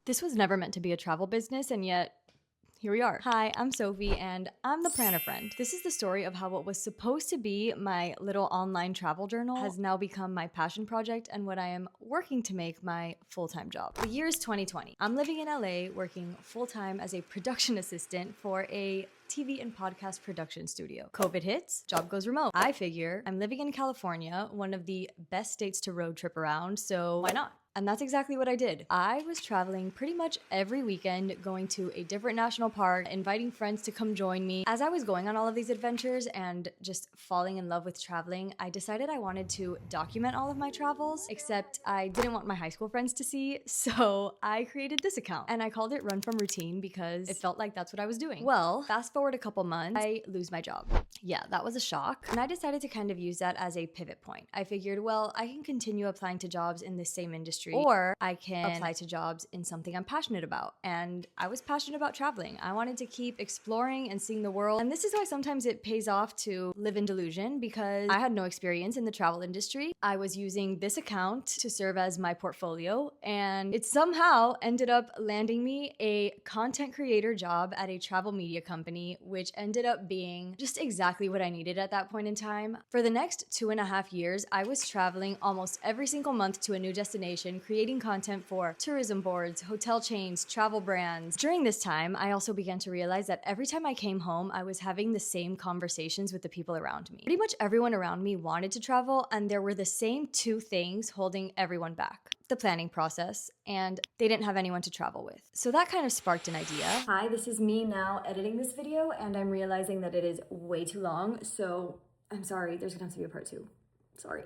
This was never meant to be a travel business, and yet here we are. Hi, I'm Sophie, and I'm the planner friend. This is the story of how what was supposed to be my little online travel journal has now become my passion project and what I am working to make my full-time job. The year is 2020. I'm living in LA, working full-time as a production assistant for a TV and podcast production studio. COVID hits, job goes remote. I figure I'm living in California, one of the best states to road trip around, so why not? And that's exactly what I did. I was traveling pretty much every weekend, going to a different national park, inviting friends to come join me. As I was going on all of these adventures and just falling in love with traveling, I decided I wanted to document all of my travels, except I didn't want my high school friends to see, so I created this account. And I called it Run From Routine because it felt like that's what I was doing. Well, fast forward a couple months, I lose my job. Yeah, that was a shock. And I decided to kind of use that as a pivot point. I figured, well, I can continue applying to jobs in the same industry, or I can apply to jobs in something I'm passionate about. And I was passionate about traveling. I wanted to keep exploring and seeing the world. And this is why sometimes it pays off to live in delusion, because I had no experience in the travel industry. I was using this account to serve as my portfolio, and it somehow ended up landing me a content creator job at a travel media company, which ended up being just exactly what I needed at that point in time. For the next 2.5 years, I was traveling almost every single month to a new destination, creating content for tourism boards, hotel chains, travel brands. During this time, I also began to realize that every time I came home, I was having the same conversations with the people around me. Pretty much everyone around me wanted to travel, and there were the same two things holding everyone back: the planning process, and they didn't have anyone to travel with. So that kind of sparked an idea. Hi, this is me now editing this video, and I'm realizing that it is way too long, so I'm sorry, there's gonna have to be a part 2. Sorry.